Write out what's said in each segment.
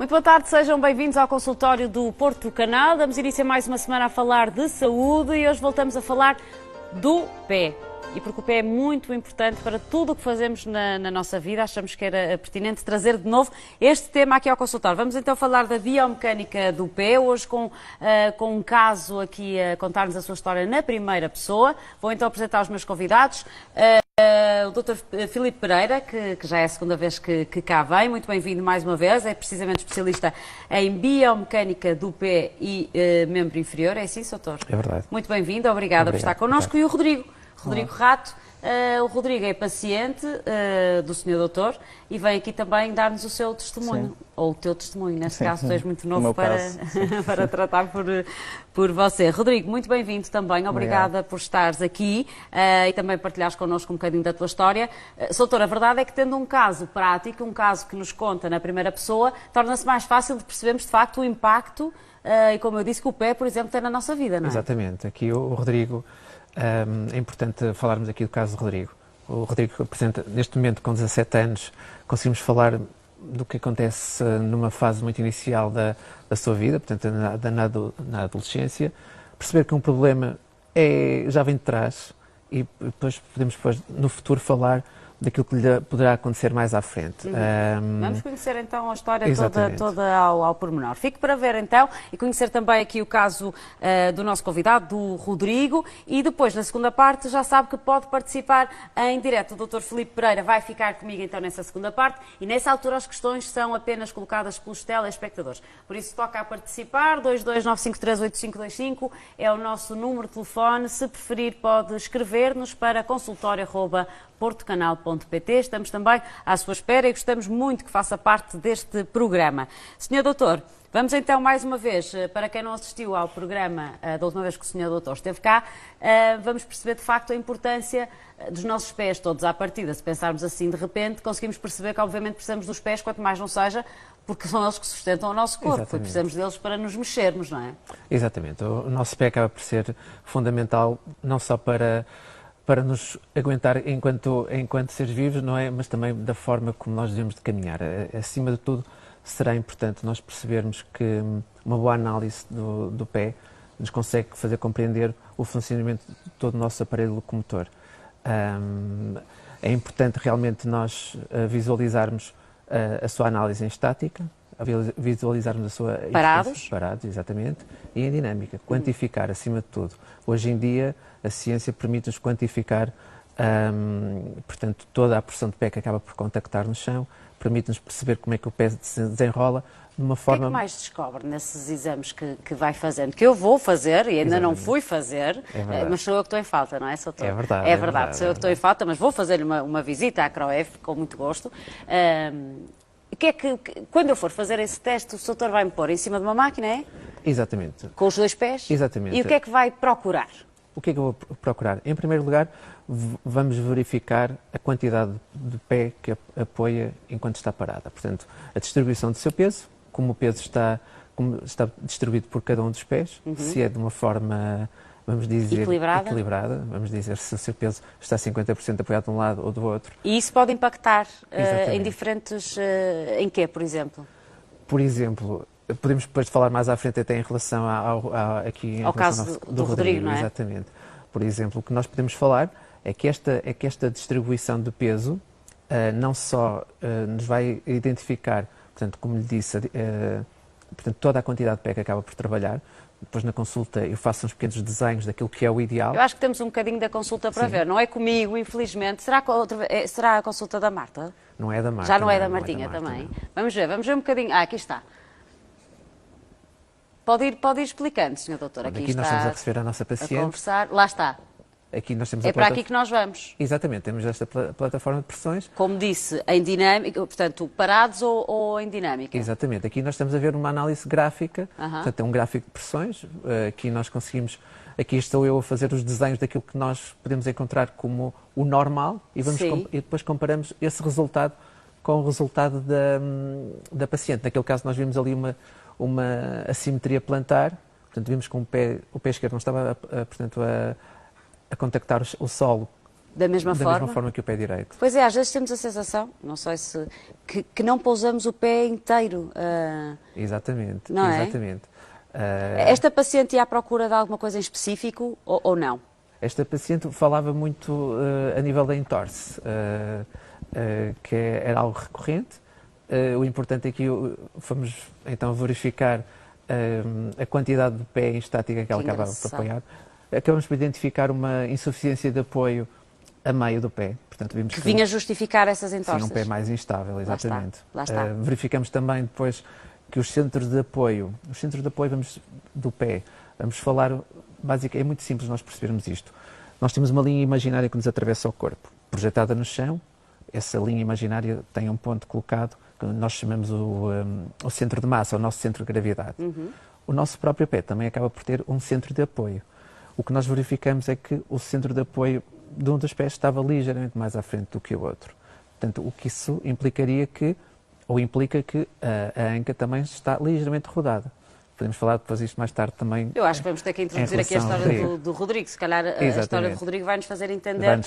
Muito boa tarde, sejam bem-vindos ao consultório do Porto Canal. Damos início a mais uma semana a falar de saúde e hoje voltamos a falar do pé. E porque o pé é muito importante para tudo o que fazemos na nossa vida, achamos que era pertinente trazer de novo este tema aqui ao consultório. Vamos então falar da biomecânica do pé, hoje com um caso aqui a contar-nos a sua história na primeira pessoa. Vou então apresentar os meus convidados. O Dr. Filipe Pereira, que já é a segunda vez que cá vem, muito bem-vindo mais uma vez, é precisamente especialista em biomecânica do pé e membro inferior, é assim, doutor? É verdade. Muito bem-vindo, obrigada por estar connosco. E o Rodrigo Rato, o Rodrigo é paciente do Sr. Doutor e vem aqui também dar-nos o seu testemunho, sim, ou o teu testemunho, neste caso tu és muito novo para tratar por você. Rodrigo, muito bem-vindo também, obrigada por estares aqui e também partilhares connosco um bocadinho da tua história. Doutor, a verdade é que tendo um caso prático, um caso que nos conta na primeira pessoa, torna-se mais fácil de percebermos de facto o impacto e, como eu disse, que o pé, por exemplo, tem na nossa vida, não é? Exatamente, aqui o Rodrigo... é importante falarmos aqui do caso do Rodrigo. O Rodrigo apresenta, neste momento, com 17 anos, conseguimos falar do que acontece numa fase muito inicial da sua vida, portanto, na adolescência, perceber que um problema já vem de trás e depois podemos, no futuro, falar daquilo que lhe poderá acontecer mais à frente. Vamos conhecer então a história toda ao pormenor. Fique para ver então e conhecer também aqui o caso do nosso convidado, do Rodrigo, e depois na segunda parte já sabe que pode participar em direto. O Dr. Filipe Pereira vai ficar comigo então nessa segunda parte e nessa altura as questões são apenas colocadas pelos telespectadores. Por isso toca a participar, 229538525 é o nosso número de telefone. Se preferir pode escrever-nos para consultorio@portocanal.pt. Estamos também à sua espera e gostamos muito que faça parte deste programa. Senhor Doutor, vamos então mais uma vez, para quem não assistiu ao programa da última vez que o Senhor Doutor esteve cá, vamos perceber de facto a importância dos nossos pés todos à partida. Se pensarmos assim de repente, conseguimos perceber que obviamente precisamos dos pés, quanto mais não seja, porque são eles que sustentam o nosso corpo. Exatamente. E precisamos deles para nos mexermos, não é? Exatamente. O nosso pé acaba por ser fundamental não só para nos aguentar enquanto seres vivos, não é? Mas também da forma como nós devemos de caminhar. Acima de tudo, será importante nós percebermos que uma boa análise do pé nos consegue fazer compreender o funcionamento de todo o nosso aparelho locomotor. É importante realmente nós visualizarmos a sua análise em estática, visualizarmos a sua... Parados, exatamente, e em dinâmica, quantificar acima de tudo. Hoje em dia, a ciência permite-nos quantificar, portanto, toda a porção de pé que acaba por contactar no chão, permite-nos perceber como é que o pé se desenrola de uma forma... O que é que mais descobre nesses exames que vai fazendo? Que eu vou fazer, e ainda não fui fazer, mas sou eu que estou em falta, não é, doutor? É verdade. É verdade, sou eu que estou em falta, mas vou fazer-lhe uma visita à CROEF, com muito gosto. Quando eu for fazer esse teste, o doutor vai-me pôr em cima de uma máquina, é? Exatamente. Com os dois pés? Exatamente. E o que é que vai procurar? O que é que eu vou procurar? Em primeiro lugar, vamos verificar a quantidade de pé que apoia enquanto está parada. Portanto, a distribuição do seu peso, como o peso está distribuído por cada um dos pés, se é de uma forma, vamos dizer, equilibrada, vamos dizer se o seu peso está 50% apoiado de um lado ou do outro. E isso pode impactar em diferentes... em quê, por exemplo? Por exemplo... Podemos depois falar mais à frente até em relação ao caso do Rodrigo, não é? Exatamente. Por exemplo, o que nós podemos falar é que esta distribuição de peso não só nos vai identificar, portanto, como lhe disse, portanto, toda a quantidade de pé que acaba por trabalhar. Depois na consulta eu faço uns pequenos desenhos daquilo que é o ideal. Eu acho que temos um bocadinho da consulta para ver. Não é comigo, infelizmente. Será a consulta da Marta? Não é da Marta. Já não é da Martinha também? Vamos ver um bocadinho. Aqui está. Pode ir explicando, Sr. Doutor. Aqui nós estamos a receber a nossa paciente. A conversar. Lá está. Aqui nós temos para aqui que nós vamos. Exatamente, temos esta plataforma de pressões. Como disse, em dinâmica, portanto, parados ou em dinâmica? Exatamente, aqui nós estamos a ver uma análise gráfica, portanto é um gráfico de pressões, aqui nós conseguimos, aqui estou eu a fazer os desenhos daquilo que nós podemos encontrar como o normal e depois comparamos esse resultado com o resultado da paciente. Naquele caso nós vimos ali uma assimetria plantar, portanto vimos que o pé esquerdo não estava, portanto, a contactar o solo Da mesma forma que o pé direito. Pois é, às vezes temos a sensação, não sei se, que não pousamos o pé inteiro. Exatamente, não é? exatamente. Esta paciente ia à procura de alguma coisa em específico ou não? Esta paciente falava muito a nível da entorse, que era algo recorrente. O importante aqui fomos então verificar a quantidade de pé em estática que ela acabava por apoiar. Acabamos por identificar uma insuficiência de apoio a meio do pé. Portanto, vimos que vinha justificar essas entorses. Sim, um pé mais instável, exatamente. Lá está. Verificamos também depois que os centros de apoio do pé, vamos falar, basicamente, é muito simples nós percebermos isto. Nós temos uma linha imaginária que nos atravessa o corpo, projetada no chão. Essa linha imaginária tem um ponto colocado que nós chamamos o centro de massa, o nosso centro de gravidade. O nosso próprio pé também acaba por ter um centro de apoio. O que nós verificamos é que o centro de apoio de um dos pés estava ligeiramente mais à frente do que o outro. Portanto, o que isso implica que a anca também está ligeiramente rodada. Podemos falar depois disto mais tarde também. Eu acho que vamos ter que introduzir aqui a história do Rodrigo. Se calhar a história do Rodrigo vai-nos fazer entender,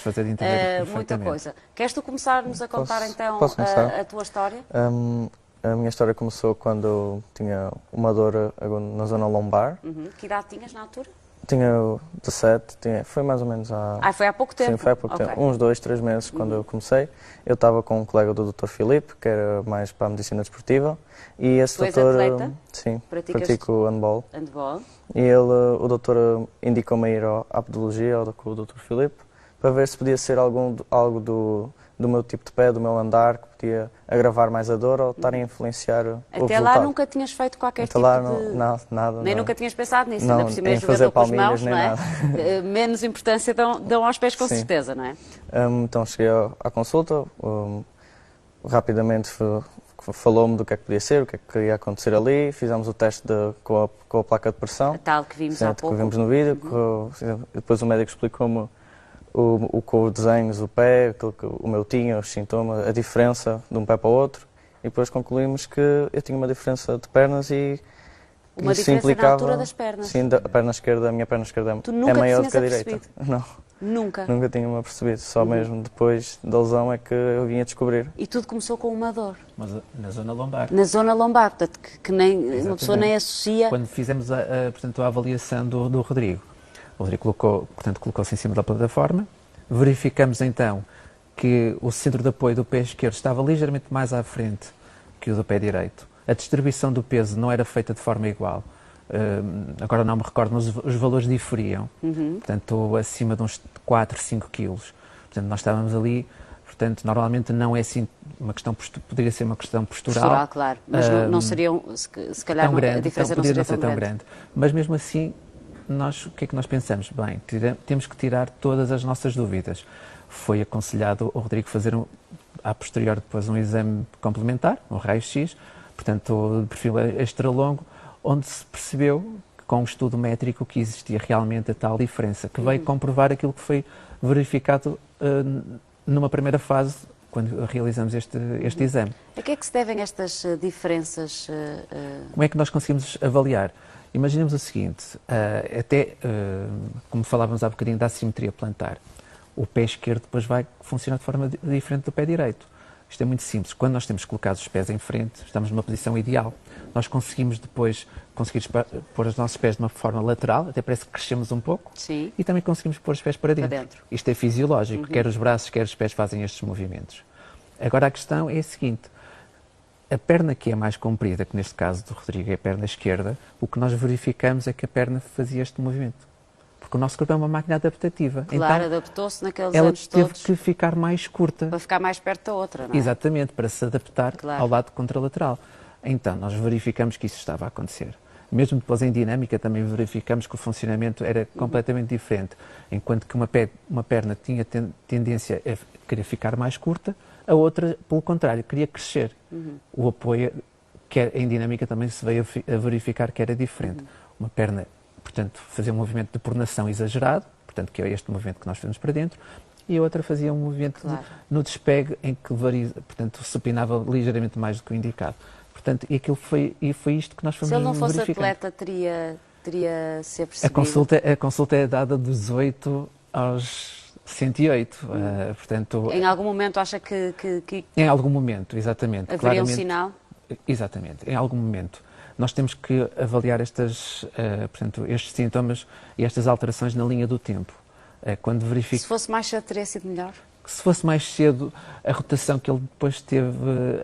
muita coisa. Queres tu começar-nos a contar então a tua história? A minha história começou quando eu tinha uma dor na zona lombar. Que idade tinhas na altura? Tinha 17, foi mais ou menos foi há pouco tempo? Sim, foi há pouco tempo. Uns 2, 3 meses quando eu comecei. Eu estava com um colega do Dr. Filipe, que era mais para a medicina desportiva. E esse doutor... atleta? Sim, pratico handball. Handball. E o doutor indicou-me a ir à podologia, com o Dr. Filipe, para ver se podia ser algo do meu tipo de pé, do meu andar, que podia agravar mais a dor ou estar a influenciar o resultado. Até lá nunca tinhas feito qualquer tipo de... nada. Nem nunca tinhas pensado nisso, não, ainda por cima em fazer palmilhas, nem nada. Menos importância dão aos pés, com certeza, não é? Então cheguei à consulta, rapidamente falou-me do que é que podia ser, o que é que ia acontecer ali, fizemos o teste com a placa de pressão. A tal que vimos há pouco. Que vimos no vídeo, depois o médico explicou-me com os desenhos, o pé, aquilo que o meu tinha, os sintomas, a diferença de um pé para o outro, e depois concluímos que eu tinha uma diferença de pernas e uma isso diferença implicava, na altura das pernas? Sim, a minha perna esquerda é maior do que a direita. Não. Nunca? Nunca tinha-me apercebido, só mesmo depois da lesão é que eu vim a descobrir. E tudo começou com uma dor? Mas na zona lombar. Na zona lombar, portanto, que nem, uma pessoa nem associa... Quando fizemos portanto, a avaliação do Rodrigo, o Rodrigo colocou-se em cima da plataforma, verificamos então que o centro de apoio do pé esquerdo estava ligeiramente mais à frente que o do pé direito. A distribuição do peso não era feita de forma igual. Agora não me recordo, mas os valores diferiam. Portanto, acima de uns 4, 5 quilos. Portanto, nós estávamos ali, portanto, normalmente não é assim uma questão, poderia ser uma questão postural. Postural, claro, mas não seriam, se calhar grande, a diferença então, não seria tão grande. Mas mesmo assim, o que é que nós pensamos? Bem, temos que tirar todas as nossas dúvidas. Foi aconselhado ao Rodrigo fazer, a posterior, depois um exame complementar, um raio-x, portanto, de perfil extra longo, onde se percebeu, com um estudo métrico, que existia realmente a tal diferença, que veio comprovar aquilo que foi verificado numa primeira fase, quando realizamos este exame. A que é que se devem estas diferenças? Como é que nós conseguimos avaliar? Imaginemos o seguinte, como falávamos há bocadinho da assimetria plantar, o pé esquerdo depois vai funcionar de forma diferente do pé direito. Isto é muito simples. Quando nós temos colocados os pés em frente, estamos numa posição ideal. Nós conseguimos depois pôr os nossos pés de uma forma lateral, até parece que crescemos um pouco. Sim. E também conseguimos pôr os pés para dentro. Isto é fisiológico. Quer os braços, quer os pés fazem estes movimentos. Agora a questão é a seguinte. A perna que é mais comprida, que neste caso do Rodrigo é a perna esquerda, o que nós verificamos é que a perna fazia este movimento. Porque o nosso corpo é uma máquina adaptativa. Claro, então, adaptou-se naqueles anos todos. Ela teve que ficar mais curta. Para ficar mais perto da outra, não é? Exatamente, para se adaptar ao lado contralateral. Então, nós verificamos que isso estava a acontecer. Mesmo depois em dinâmica também verificamos que o funcionamento era completamente diferente. Enquanto que uma perna tinha tendência a querer ficar mais curta, a outra, pelo contrário, queria crescer. O apoio, em dinâmica também se veio a verificar que era diferente. Uma perna, portanto, fazia um movimento de pronação exagerado, portanto, que é este movimento que nós fazemos para dentro, e a outra fazia um movimento no despegue em que portanto, supinava ligeiramente mais do que o indicado. Portanto, foi isto que nós fomos verificando. Se ele não fosse atleta, teria ser percebido? A consulta é dada dos 8 aos 108. Portanto, Em algum momento acha que em algum momento, exatamente. haveria um claramente, sinal? Exatamente, em algum momento. Nós temos que avaliar portanto, estes sintomas e estas alterações na linha do tempo. Quando verifico Se fosse mais cedo, teria sido melhor? que se fosse mais cedo, a rotação que ele depois teve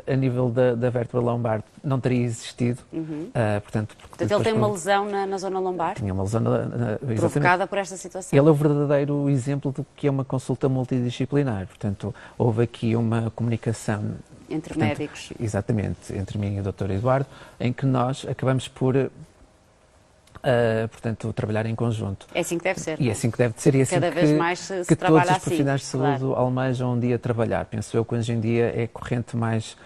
a nível da vértebra lombar não teria existido. Portanto, Ele tem uma lesão na zona lombar, tinha uma lesão provocada por esta situação. Ele é o verdadeiro exemplo do que é uma consulta multidisciplinar. Portanto, houve aqui uma comunicação Entre médicos. Exatamente, entre mim e o Dr. Eduardo, em que nós acabamos por portanto, trabalhar em conjunto. É assim que deve ser. E é assim que deve ser, e é assim Cada vez mais se que trabalha todos os assim, profissionais de saúde claro. almejam um dia trabalhar. Penso eu que hoje em dia é corrente mais,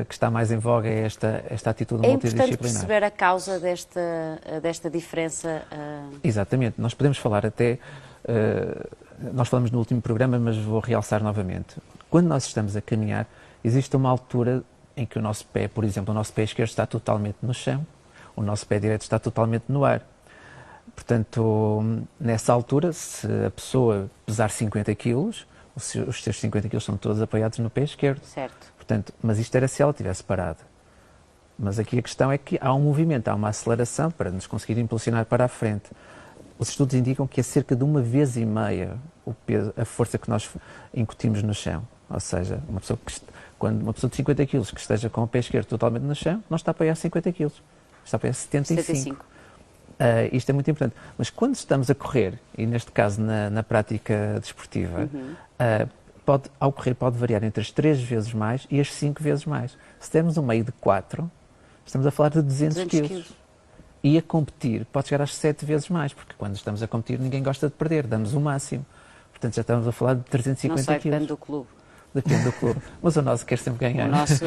que está mais em voga esta atitude É importante multidisciplinar. perceber a causa desta diferença. Exatamente, nós podemos falar até, nós falamos no último programa, mas vou realçar novamente. Quando nós estamos a caminhar, existe uma altura em que o nosso pé, por exemplo, o nosso pé esquerdo está totalmente no chão, o nosso pé direito está totalmente no ar. Portanto, nessa altura, se a pessoa pesar 50 quilos, os seus 50 quilos são todos apoiados no pé esquerdo. Certo. Portanto, mas isto era se ela tivesse parado. Mas aqui a questão é que há um movimento, há uma aceleração para nos conseguir impulsionar para a frente. Os estudos indicam que é cerca de 1,5 vezes o peso, a força que nós incutimos no chão. Ou seja, quando uma pessoa de 50 quilos que esteja com o pé esquerdo totalmente no chão, não está a apoiar 50 quilos. Está a apoiar 75. Isto é muito importante. Mas quando estamos a correr, e neste caso na prática desportiva, ao correr pode variar entre as 3 vezes mais e as 5 vezes mais. Se temos um meio de 4, estamos a falar de 200 quilos. E a competir pode chegar às 7 vezes mais, porque quando estamos a competir ninguém gosta de perder, damos o máximo. Portanto, já estamos a falar de 350 não sei, quilos. depende do clube. Depende do clube. Mas o nosso quer sempre ganhar. O nosso,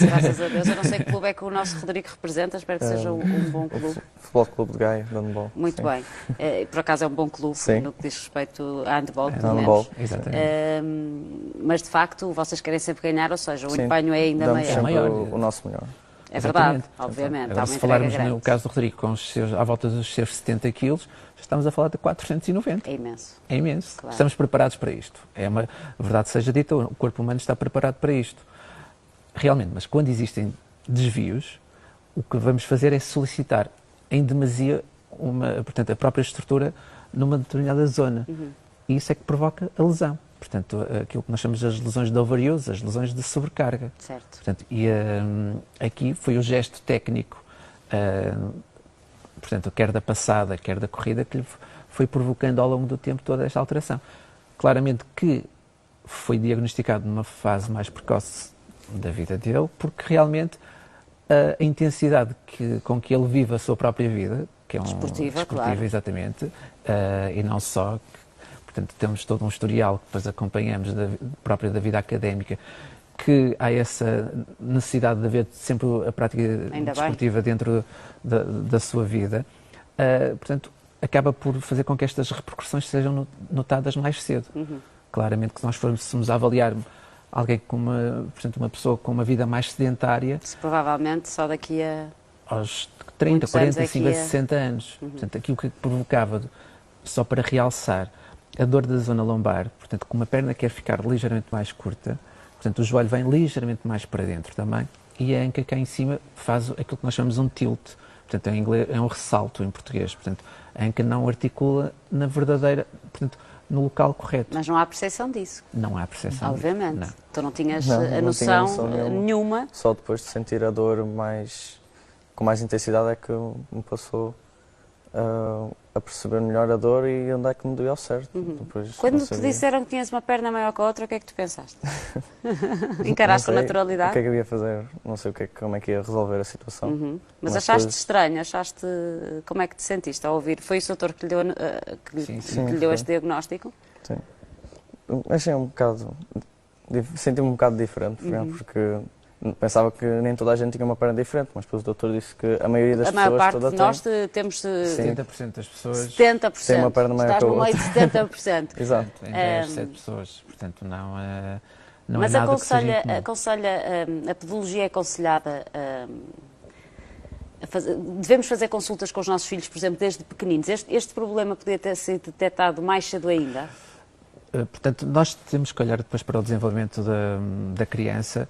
graças a Deus, eu não sei que clube é que o nosso Rodrigo representa, espero que seja um bom clube. O Futebol Clube de Gaia, de handball. Muito sim. bem. Por acaso é um bom clube, Sim. no que diz respeito a handball, pelo handball, menos. exatamente. Mas, de facto, vocês querem sempre ganhar, ou seja, o Sim. empenho é ainda Damos maior. sempre maior. o nosso melhor. É verdade, Exatamente. obviamente. Agora, há se uma falarmos entrega grande. no caso do Rodrigo, à volta dos seus 70 quilos, já estamos a falar de 490. É imenso. É imenso. Claro. Estamos preparados para isto. Verdade seja dita, o corpo humano está preparado para isto. Realmente, mas quando existem desvios, o que vamos fazer é solicitar em demasia portanto, a própria estrutura numa determinada zona. E isso é que provoca a lesão. Portanto, aquilo que nós chamamos as lesões de overuse, as lesões de sobrecarga. Certo. Portanto, aqui foi o gesto técnico, portanto, quer da passada, quer da corrida, que lhe foi provocando ao longo do tempo toda esta alteração. Claramente que foi diagnosticado numa fase mais precoce da vida dele, porque realmente a intensidade com que ele vive a sua própria vida, que é desportiva, claro. Exatamente, e não só. Portanto, temos todo um historial que depois acompanhamos própria da vida académica, que há essa necessidade de haver sempre a prática desportiva dentro da sua vida. Portanto, acaba por fazer com que estas repercussões sejam notadas mais cedo. Claramente que se nós formos a avaliar alguém portanto, uma pessoa com uma vida mais sedentária... Provavelmente só daqui a... aos 30, 40, 50, 60 anos. Portanto, aquilo que provocava, só para realçar, a dor da zona lombar, portanto, como a perna quer ficar ligeiramente mais curta, portanto, o joelho vem ligeiramente mais para dentro também, e a anca cá em cima faz aquilo que nós chamamos um tilt, portanto, em inglês é um ressalto em português, portanto, a anca não articula na verdadeira, portanto, no local correto. Mas não há percepção disso. Não há percepção. Obviamente. Não. Tu não tinhas Não a tinha noção nenhuma. Só depois de sentir a dor com mais intensidade é que me passou a perceber melhor a dor e onde é que me doía ao certo. Depois, quando te disseram que tinhas uma perna maior que a outra, o que é que tu pensaste? Encaraste com naturalidade? O que é que eu ia fazer? Não sei como é que ia resolver a situação. Mas achaste estranho? Como é que te sentiste ao ouvir? Foi o doutor que lhe deu, lhe deu este diagnóstico? Sim. Achei senti-me um bocado diferente, porque pensava que nem toda a gente tinha uma perna diferente, mas depois o doutor disse que a maioria das pessoas... A maior parte toda de nós tem. Temos... 70% das pessoas... 70%. Tem uma perna maior que a outra. Estás no meio de 70%. Exato. Em 10, 7 pessoas. Portanto, não mas é nada que seja incomum. A podologia é aconselhada devemos fazer consultas com os nossos filhos, por exemplo, desde pequeninos. Este problema podia ter sido detectado mais cedo ainda? Portanto, nós temos que olhar depois para o desenvolvimento da criança.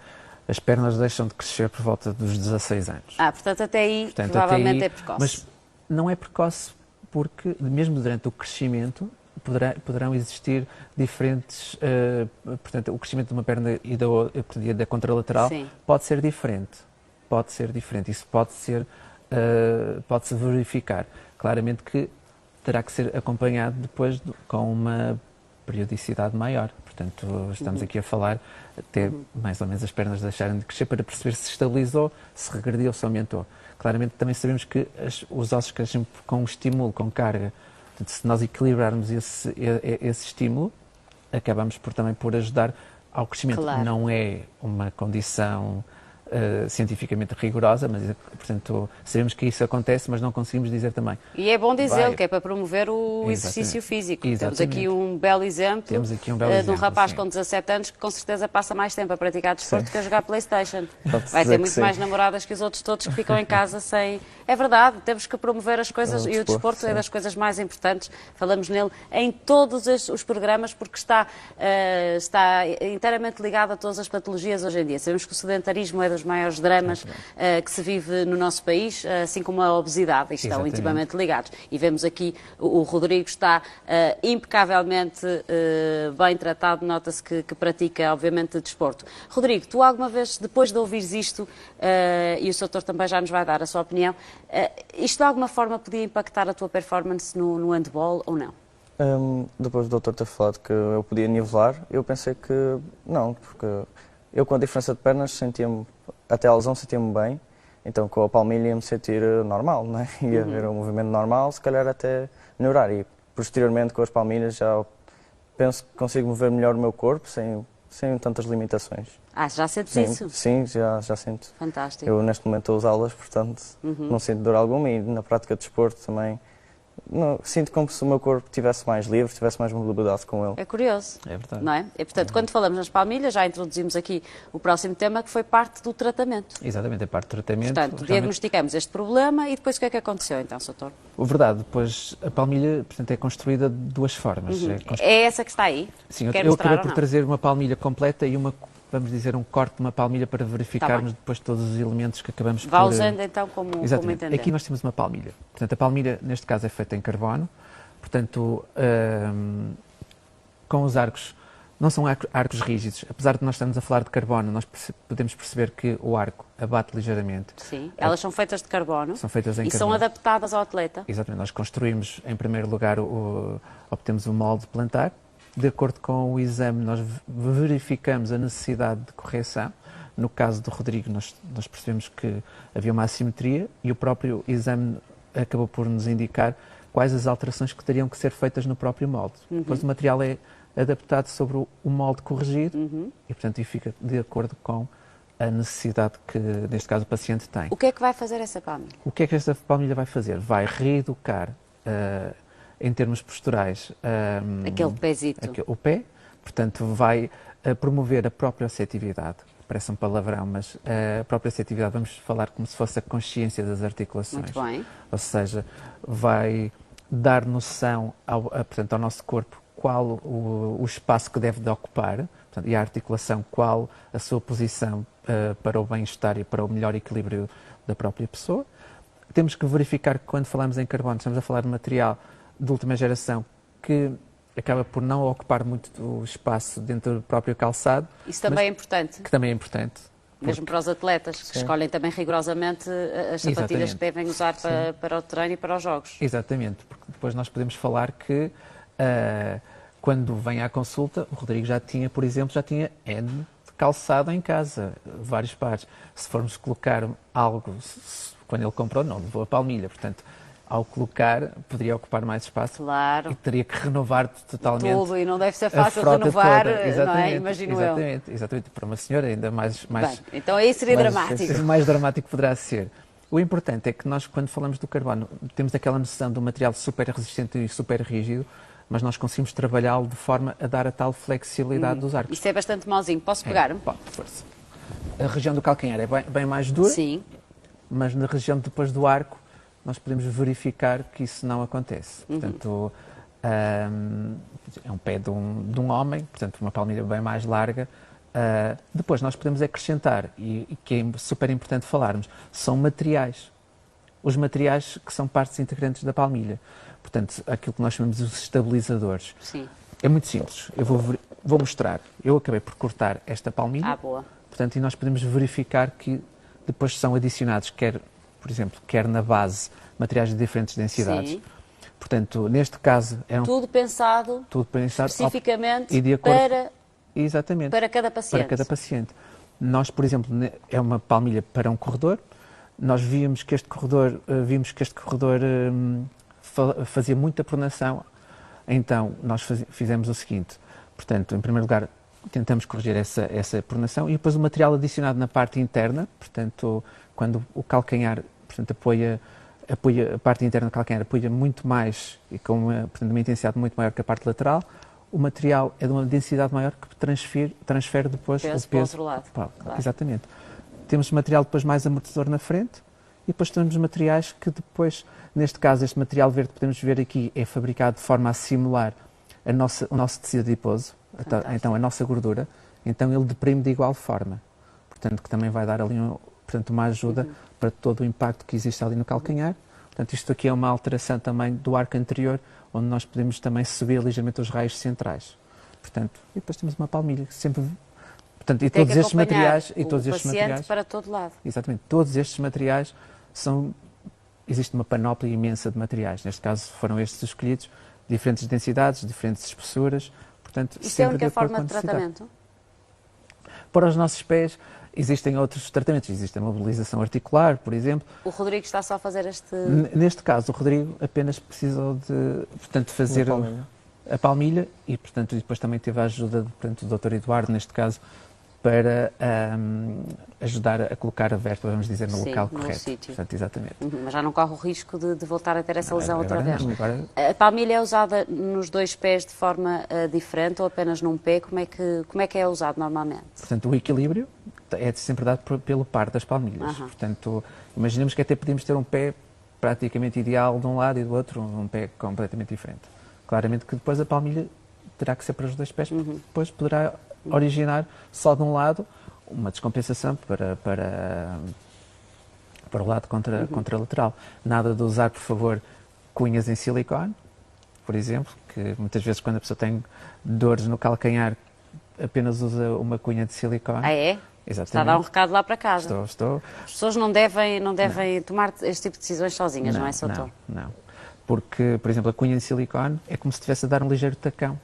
As pernas deixam de crescer por volta dos 16 anos. Portanto, até aí provavelmente é precoce. Mas não é precoce porque, mesmo durante o crescimento, poderão existir diferentes... portanto, o crescimento de uma perna e da contralateral pode ser diferente. Pode ser diferente. Isso pode-se verificar. Claramente que terá que ser acompanhado depois com uma periodicidade maior. Portanto, estamos aqui a falar até mais ou menos as pernas deixarem de crescer para perceber se estabilizou, se regrediu, se aumentou. Claramente também sabemos que os ossos crescem com estímulo, com carga. Portanto, se nós equilibrarmos esse estímulo, acabamos também por ajudar ao crescimento. Claro. Não é uma condição cientificamente rigorosa, mas, portanto, sabemos que isso acontece, mas não conseguimos dizer também. E é bom dizê-lo, que é para promover o exercício físico. Exatamente. Temos aqui um belo exemplo, de um rapaz com 17 anos que com certeza passa mais tempo a praticar desporto que a jogar PlayStation. Vai ter muito mais namoradas que os outros todos que ficam em casa sem... É verdade, temos que promover as coisas e o desporto é das coisas mais importantes. Falamos nele em todos os programas porque está inteiramente ligado a todas as patologias hoje em dia. Sabemos que o sedentarismo é dos maiores dramas que se vive no nosso país, assim como a obesidade, estão intimamente ligados. E vemos aqui o Rodrigo está impecavelmente bem tratado, nota-se que pratica, obviamente, desporto. Rodrigo, tu alguma vez, depois de ouvires isto, e o Sr. Doutor também já nos vai dar a sua opinião, isto de alguma forma podia impactar a tua performance no handball ou não? Depois do doutor ter falado que eu podia nivelar, eu pensei que não, porque eu com a diferença de pernas sentia-me, até a lesão sentia-me bem, então com a palmilha ia-me sentir normal, não é? Ia haver um movimento normal, se calhar até melhorar. E posteriormente com as palmilhas já penso que consigo mover melhor o meu corpo sem tantas limitações. Já sentes isso? Sim, já sinto. Fantástico. Eu neste momento estou a usá-las, portanto não sinto dor alguma e na prática de desporto também sinto como se o meu corpo estivesse mais livre, tivesse mais mobilidade com ele. É curioso, é verdade. Não é? E, portanto, quando falamos nas palmilhas, já introduzimos aqui o próximo tema, que foi parte do tratamento. Exatamente, é parte do tratamento. Portanto, diagnosticamos este problema e depois o que é que aconteceu, então, Sr. Doutor? Verdade, depois a palmilha, portanto, é construída de duas formas. É essa que está aí? Sim, eu acabei por trazer uma palmilha completa e vamos dizer, um corte de uma palmilha para verificarmos depois todos os elementos que acabamos Vá usando então como entender. Aqui nós temos uma palmilha. Portanto, a palmilha, neste caso, é feita em carbono. Portanto, com os arcos, não são arcos rígidos. Apesar de nós estarmos a falar de carbono, nós podemos perceber que o arco abate ligeiramente. Sim, elas são feitas de carbono. São feitas em carbono. E são adaptadas ao atleta. Exatamente. Nós construímos, em primeiro lugar, obtemos o molde plantar. De acordo com o exame, nós verificamos a necessidade de correção. No caso do Rodrigo, nós percebemos que havia uma assimetria e o próprio exame acabou por nos indicar quais as alterações que teriam que ser feitas no próprio molde. Depois o material é adaptado sobre o molde corrigido e, portanto, fica de acordo com a necessidade que, neste caso, o paciente tem. O que é que vai fazer essa palmilha? O que é que esta palmilha vai fazer? Vai reeducar em termos posturais, aquele pezito. O pé, portanto, vai promover a proprioceptividade. Parece um palavrão, mas a proprioceptividade, vamos falar como se fosse a consciência das articulações. Muito bem. Ou seja, vai dar noção portanto, ao nosso corpo qual o espaço que deve de ocupar, portanto, e a articulação qual a sua posição para o bem-estar e para o melhor equilíbrio da própria pessoa. Temos que verificar que quando falamos em carbono, estamos a falar de material de última geração que acaba por não ocupar muito o espaço dentro do próprio calçado. Isso também é importante. Que também é importante. Mesmo para os atletas, que escolhem também rigorosamente as sapatilhas que devem usar para o treino e para os jogos. Exatamente, porque depois nós podemos falar que quando vem à consulta, o Rodrigo já tinha N de calçado em casa, vários pares. Se formos colocar algo, quando ele comprou, não levou a palmilha, portanto, ao colocar, poderia ocupar mais espaço. Claro. E teria que renovar totalmente. Tudo, e não deve ser fácil renovar, não é? Imagino eu. Exatamente. Para uma senhora ainda mais... Bem, então aí seria dramático. Mais dramático poderá ser. O importante é que nós, quando falamos do carbono, temos aquela noção do material super resistente e super rígido, mas nós conseguimos trabalhá-lo de forma a dar a tal flexibilidade dos arcos. Isso é bastante mauzinho. Posso pegar? Pode, força. A região do calcanhar é bem mais dura, sim, mas na região depois do arco, nós podemos verificar que isso não acontece. Portanto, é um pé de um homem, portanto uma palmilha bem mais larga. Depois nós podemos acrescentar, e que é super importante falarmos, são materiais. Os materiais que são partes integrantes da palmilha. Portanto, aquilo que nós chamamos de estabilizadores. Sim. É muito simples. Eu vou mostrar. Eu acabei por cortar esta palmilha. Boa. Portanto, e nós podemos verificar que depois são adicionados, por exemplo, quer na base, materiais de diferentes densidades. Sim. Portanto, neste caso... Tudo pensado especificamente e de acordo, para cada paciente. Para cada paciente. Nós, por exemplo, é uma palmilha para um corredor. Nós vimos que este corredor fazia muita pronação. Então, nós fizemos o seguinte. Portanto, em primeiro lugar, tentamos corrigir essa pronação e depois o material adicionado na parte interna, portanto, quando o calcanhar, portanto, apoia a parte interna do calcanhar, apoia muito mais e com uma intensidade muito maior que a parte lateral, o material é de uma densidade maior que transfere depois o peso para o outro lado. Claro. Exatamente. Temos material depois mais amortecedor na frente e depois temos materiais que depois, neste caso, este material verde que podemos ver aqui é fabricado de forma a simular o nosso tecido adiposo, então a nossa gordura, então ele deprime de igual forma. Portanto, que também vai dar ali uma ajuda para todo o impacto que existe ali no calcanhar. Portanto, isto aqui é uma alteração também do arco anterior, onde nós podemos também subir ligeiramente os raios centrais. Portanto, e depois temos uma palmilha que sempre... Portanto, e todos estes materiais... para todo lado. Exatamente. Todos estes materiais existe uma panóplia imensa de materiais. Neste caso foram estes escolhidos, diferentes densidades, diferentes espessuras. Portanto, isto é a única forma de tratamento? Para os nossos pés existem outros tratamentos. Existe a mobilização articular, por exemplo. O Rodrigo está só a fazer este... Neste caso, o Rodrigo apenas precisou de, portanto, fazer a palmilha e, portanto, depois também teve a ajuda do Dr. Eduardo, neste caso, para ajudar a colocar a vértebra, vamos dizer, no local correto. Sítio. Portanto, exatamente. Mas já não corre o risco de voltar a ter essa lesão outra vez. Agora... A palmilha é usada nos dois pés de forma diferente ou apenas num pé? Como é que é usado normalmente? Portanto, o equilíbrio é sempre dado pelo par das palmilhas. Portanto, imaginemos que até podíamos ter um pé praticamente ideal de um lado e do outro, um pé completamente diferente. Claramente que depois a palmilha terá que ser para os dois pés, porque depois poderá originar só de um lado uma descompensação para o lado contralateral. Nada de usar, por favor, cunhas em silicone, por exemplo, que muitas vezes quando a pessoa tem dores no calcanhar apenas usa uma cunha de silicone. Ah, é? Exatamente. Está a dar um recado lá para casa. Estou. As pessoas não devem tomar este tipo de decisões sozinhas, não é, Sr. Doutor? Não. Porque, por exemplo, a cunha de silicone é como se estivesse a dar um ligeiro tacão.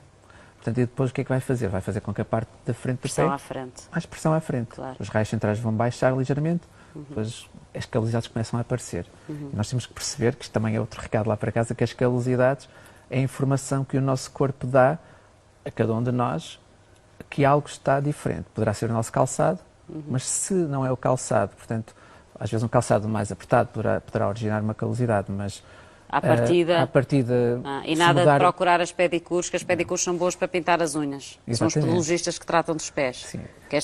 Portanto, e depois o que é que vai fazer? Vai fazer com que a parte da frente do pé... Mais pressão à frente. Claro. Os raios centrais vão baixar ligeiramente, depois as calosidades começam a aparecer. E nós temos que perceber, que isto também é outro recado lá para casa, que as calosidades é a informação que o nosso corpo dá a cada um de nós que algo está diferente. Poderá ser o nosso calçado, mas se não é o calçado, portanto, às vezes um calçado mais apertado poderá originar uma calosidade, mas... À partida e nada de procurar as pedicures, que as pedicures são boas para pintar as unhas. Exatamente. São os podologistas que tratam dos pés. Sim. Que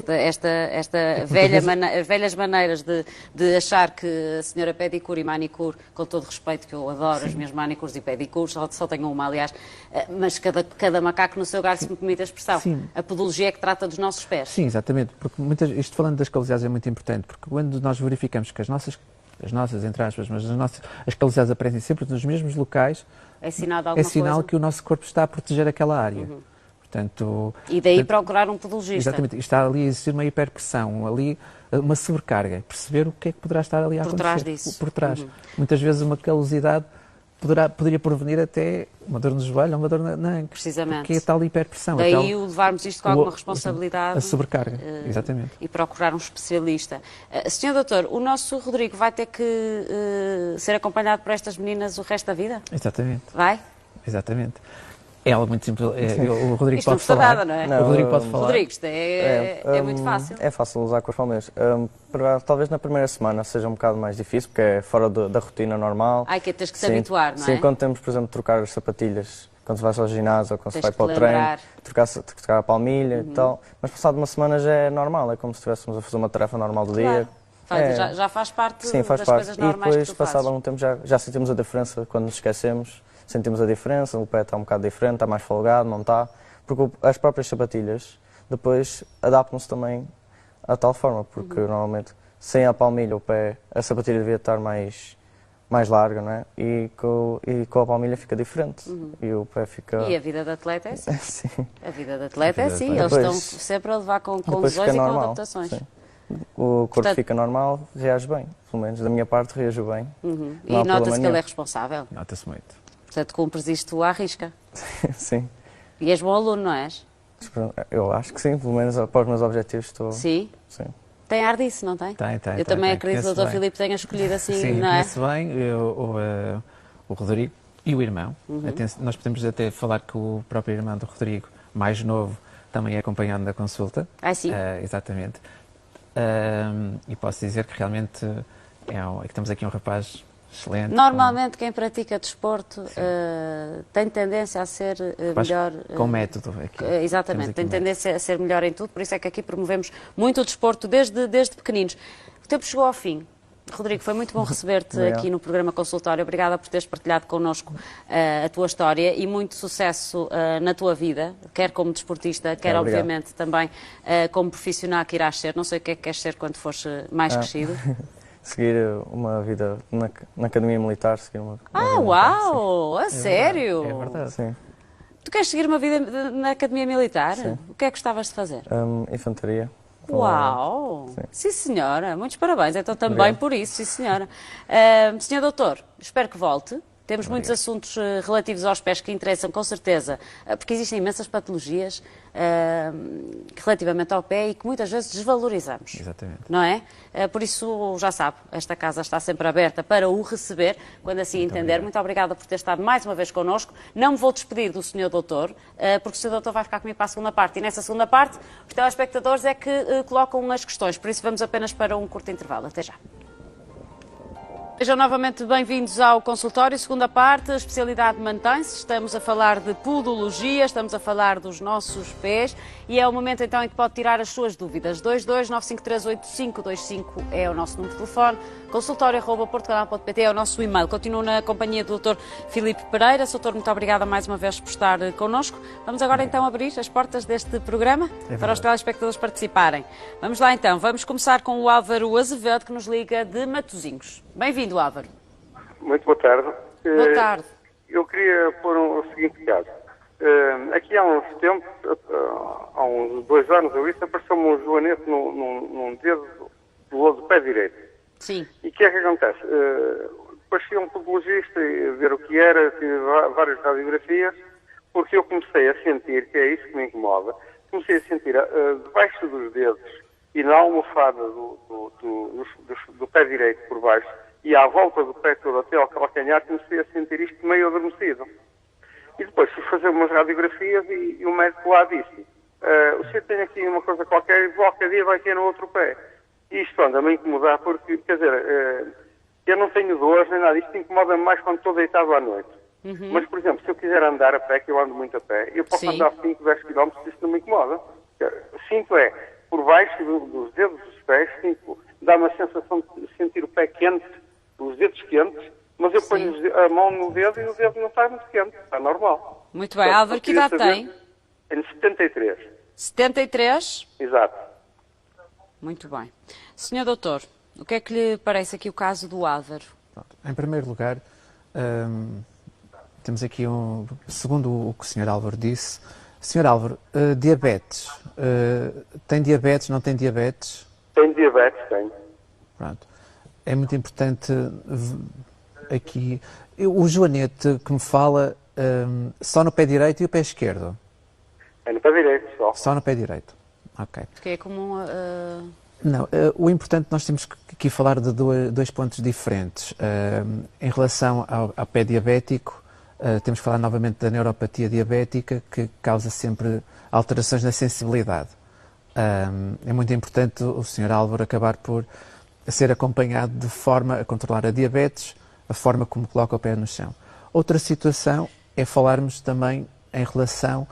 velhas maneiras de achar que a senhora pedicure e manicure, com todo respeito, que eu adoro as minhas manicures e pedicures, só tenho uma, aliás, mas cada macaco no seu galho, se me permite a expressão. Sim. A podologia é que trata dos nossos pés. Sim, exatamente. Porque isto falando das calosidades é muito importante, porque quando nós verificamos que as nossas, entre aspas, mas as calosidades aparecem sempre nos mesmos locais, é sinal de alguma coisa? Que o nosso corpo está a proteger aquela área. Portanto, e daí procurar um podologista. Exatamente. Está ali a existir uma hiperpressão, ali uma sobrecarga. Perceber o que é que poderá estar ali a acontecer. Por trás disso. Por trás. Muitas vezes uma calosidade poderia provenir até uma dor no joelho ou uma dor na anca. Precisamente. Porque é tal hiperpressão. Daí o levarmos isto com alguma responsabilidade. A sobrecarga, exatamente. E procurar um especialista. Senhor Doutor, o nosso Rodrigo vai ter que ser acompanhado por estas meninas o resto da vida? Exatamente. Vai? Exatamente. É algo muito simples. O Rodrigo isto pode falar. Nada, não é? Não, o Rodrigo pode falar. Rodrigo, isto é muito fácil. É fácil usar com as palmeiras. Talvez na primeira semana seja um bocado mais difícil, porque é fora da rotina normal. Que tens que se habituar, não é? Sim, quando temos, por exemplo, de trocar as sapatilhas, quando se vai ao ginásio ou quando se vai para o treino, trocar a palmilha e tal. Mas passado uma semana já é normal, é como se estivéssemos a fazer uma tarefa normal do dia. Já faz parte das coisas normais. E depois, passado algum tempo, já sentimos a diferença quando nos esquecemos. sentimos a diferença, o pé está um bocado diferente, está mais folgado, não está, porque as próprias sapatilhas depois adaptam-se também a tal forma, porque normalmente sem a palmilha a sapatilha devia estar mais larga, não é? E com a palmilha fica diferente. E o pé fica... E a vida de atleta é assim. Sim. A vida de atleta é assim, eles Depois- estão sempre a levar com Depois lesões fica e com normal, adaptações. sim. O corpo Portanto- fica normal, reage bem. Pelo menos da minha parte reajo bem. E Não há nota-se problema que ele nenhum. é responsável. Nota-se muito. Portanto, cumpres isto à risca. Sim. E és bom aluno, não és? Eu acho que sim, pelo menos para os meus objetivos estou... Sim. Sim. Tem ar disso, não tem? Tem. Eu também acredito que o Conheço Dr. bem. Filipe tenha escolhido assim, Sim, não é? conheço bem o Rodrigo e o irmão. Nós podemos até falar que o próprio irmão do Rodrigo, mais novo, também é acompanhado na consulta. Ah, sim? Exatamente. E posso dizer que realmente que temos aqui um rapaz excelente. Normalmente quem pratica desporto tem tendência a ser melhor... Com método. Aqui. Exatamente, Temos aqui tem um método. tendência a ser melhor em tudo, por isso é que aqui promovemos muito o desporto desde pequeninos. O tempo chegou ao fim. Rodrigo, foi muito bom receber-te Obrigado. aqui no programa Consultório. Obrigada por teres partilhado connosco a tua história e muito sucesso na tua vida, quer como desportista, quer Obrigado. obviamente também como profissional que irás ser. Não sei o que é que queres ser quando fores mais crescido. Seguir uma vida na Academia Militar. Seguir uma vida militar, Uau! A sério? É verdade. Sim. Tu queres seguir uma vida na Academia Militar? Sim. O que é que gostavas de fazer? Infantaria. Uau! Sim, senhora. Muitos parabéns. Então também Obrigado. por isso, sim, senhora. Senhor doutor, espero que volte. Temos muitos assuntos relativos aos pés que interessam, com certeza, porque existem imensas patologias relativamente ao pé e que muitas vezes desvalorizamos. Exatamente. Não é? Por isso, já sabe, esta casa está sempre aberta para o receber, quando assim entender. obrigado. Muito obrigada por ter estado mais uma vez connosco. Não me vou despedir do Sr. Doutor, porque o Sr. Doutor vai ficar comigo para a segunda parte. E nessa segunda parte, os telespectadores é que colocam as questões. Por isso, vamos apenas para um curto intervalo. Até já. Sejam novamente bem-vindos ao consultório, segunda parte, a especialidade mantém-se, estamos a falar de podologia, estamos a falar dos nossos pés e é o momento então em que pode tirar as suas dúvidas. 229538525 é o nosso número de telefone, consultório@portugal.pt é o nosso e-mail. Continuo na companhia do Dr. Filipe Pereira. Sr. Doutor, muito obrigada mais uma vez por estar connosco. Vamos agora então abrir as portas deste programa para os telespectadores participarem. Vamos lá então, vamos começar com o Álvaro Azevedo que nos liga de Matosinhos. Bem-vindo, Álvaro. Muito boa tarde. Boa tarde. Eu queria pôr o seguinte caso. Aqui há uns tempos, há uns 2 anos, apareceu-me um joanete num dedo do pé direito. Sim. E o que é que acontece? Depois fui a um podologista e ver o que era, tive várias radiografias, porque eu comecei a sentir, que é isso que me incomoda, comecei a sentir debaixo dos dedos e na almofada do pé direito por baixo, e à volta do pé todo até ao calcanhar, comecei a sentir isto meio adormecido. E depois fui fazer umas radiografias e o médico lá disse: o senhor tem aqui uma coisa qualquer e qualquer dia vai ter no outro pé. E isto anda-me a incomodar porque, quer dizer, eu não tenho dores nem nada, isto incomoda-me mais quando estou deitado à noite. Mas, por exemplo, se eu quiser andar a pé, que eu ando muito a pé, eu posso Sim. andar 5, 10 km, isto não me incomoda. Sinto por baixo dos dedos dos pés, dá-me a sensação de sentir o pé quente, os dedos quentes, mas eu ponho a mão no dedo e o dedo não está muito quente, está normal. Muito bem. Álvaro, que idade tem? Tenho 73, 73? exato. Muito bem. Senhor doutor, o que é que lhe parece aqui o caso do Álvaro? Pronto. Em primeiro lugar, temos aqui segundo o que o Sr. Álvaro disse. Sr. Álvaro, diabetes. Tem diabetes, não tem diabetes? Tenho diabetes, tenho. Pronto. É muito importante aqui. O joanete que me fala só no pé direito e o pé esquerdo? É no pé direito só. Só no pé direito. Ok. Porque é comum... Não, o importante, nós temos que aqui falar de dois pontos diferentes. Em relação ao pé diabético, temos que falar novamente da neuropatia diabética, que causa sempre alterações na sensibilidade. É muito importante o Sr. Álvaro acabar por ser acompanhado de forma a controlar a diabetes, a forma como coloca o pé no chão. Outra situação é falarmos também em relação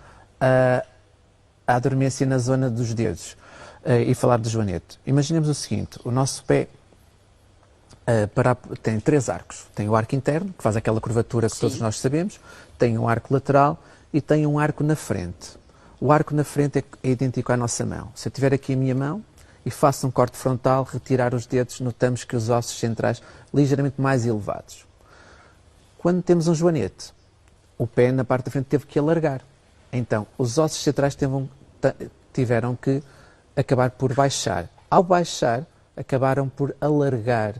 à dormência na zona dos dedos e falar de joanete. Imaginemos o seguinte: o nosso pé Tem 3 arcos. Tem o arco interno, que faz aquela curvatura que todos nós sabemos, tem um arco lateral e tem um arco na frente. O arco na frente é idêntico à nossa mão. Se eu tiver aqui a minha mão e faço um corte frontal, retirar os dedos, notamos que os ossos centrais ligeiramente mais elevados. Quando temos um joanete, o pé na parte da frente teve que alargar. Então, os ossos centrais tiveram que acabar por baixar. Ao baixar, acabaram por alargar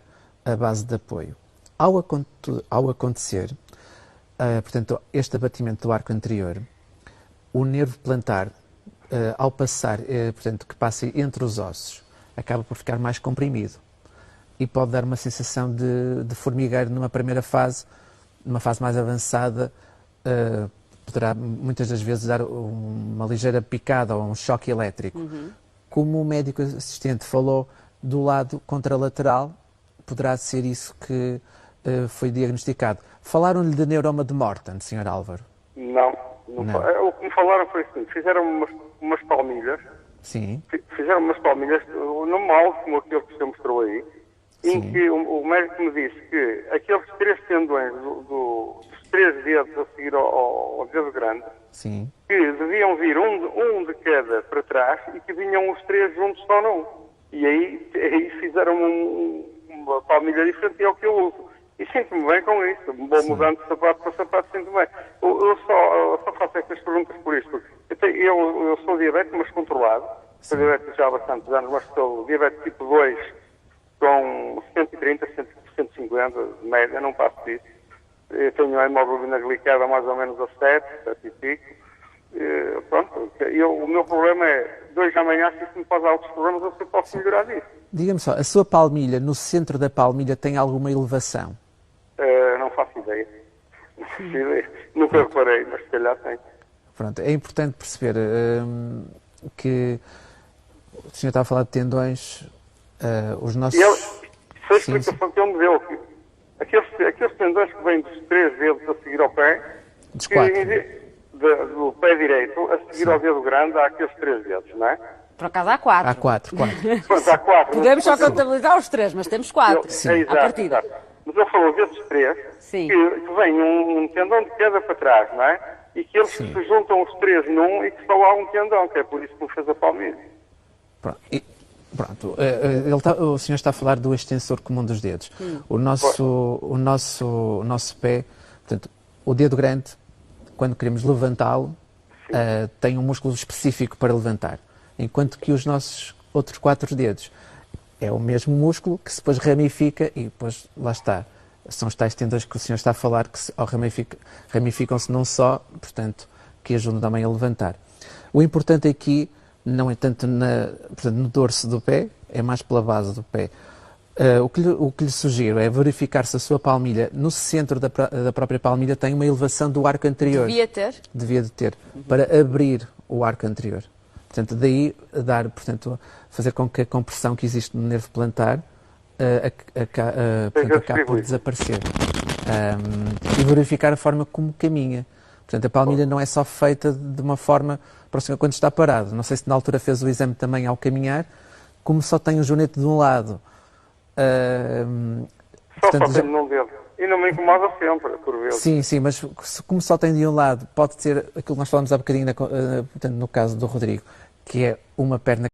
a base de apoio. Ao acontecer, portanto, este abatimento do arco anterior, o nervo plantar, ao passar, portanto, que passa entre os ossos, acaba por ficar mais comprimido e pode dar uma sensação de formigueiro numa primeira fase. Numa fase mais avançada, poderá muitas das vezes dar uma ligeira picada ou um choque elétrico. Como o médico assistente falou do lado contralateral, poderá ser isso que foi diagnosticado. Falaram-lhe de neuroma de Morton, Sr. Álvaro? Não. O que me falaram foi assim, fizeram umas palmilhas. Sim. Fizeram umas palmilhas no molde, como aquele que você mostrou aí, Sim. em que o médico me disse que aqueles 3 tendões dos 3 dedos a seguir ao dedo grande, Sim. que deviam vir um de cada para trás e que vinham os 3 juntos só num. E aí fizeram uma palmilha diferente e é o que eu uso. E sinto-me bem com isso. Vou mudando de sapato para sapato, sinto-me bem. Eu só faço estas perguntas por isto. Eu sou diabético, mas controlado. Sou diabético já há bastantes anos, mas sou diabético tipo 2, com 130, 150 de média, não passo disso. Eu tenho a hemoglobina glicada mais ou menos a 7 e pico. Pronto, o meu problema é, de hoje à manhã, se isso me faz outros problemas, eu posso melhorar disso. Diga-me só, a sua palmilha, no centro da palmilha, tem alguma elevação? Não faço ideia. Nunca reparei, mas se calhar tem. Pronto, é importante perceber que o senhor estava a falar de tendões, os nossos... Foi a explicação que ele me deu. Aqueles tendões que vêm dos 3 dedos a seguir ao pé, Dos 4. do pé direito a seguir ao dedo grande, há aqueles 3 dedos, não é? Por acaso há 4. Há 4. Pronto, há 4. Podemos só contabilizar os 3, mas temos 4 à partida. Exato. Mas ele falou desses 3, Sim. que vem um tendão de queda para trás, não é? E que eles se juntam os 3 num e que só há um tendão, que é por isso que me fez a palmilha. Pronto. O senhor está a falar do extensor comum dos dedos. O nosso pé, portanto, o dedo grande, quando queremos levantá-lo, tem um músculo específico para levantar. Enquanto que os nossos outros 4 dedos é o mesmo músculo que depois ramifica e depois lá está. São os tais tendões que o senhor está a falar que ramificam-se não só, portanto, que ajudam também a levantar. O importante aqui não é tanto no dorso do pé, é mais pela base do pé. O que lhe sugiro é verificar se a sua palmilha, no centro da própria palmilha, tem uma elevação do arco anterior. Devia de ter, para abrir o arco anterior. Portanto, daí fazer com que a compressão que existe no nervo plantar acabe por desaparecer. E verificar a forma como caminha. Portanto, a palmilha não é só feita de uma forma quando está parado. Não sei se na altura fez o exame também ao caminhar, como só tem o joanete de um lado. Só tenho num dedo. E não me incomoda sempre, por vezes. Sim, mas como só tem de um lado, pode ser aquilo que nós falamos há bocadinho, portanto, no caso do Rodrigo, que é uma perna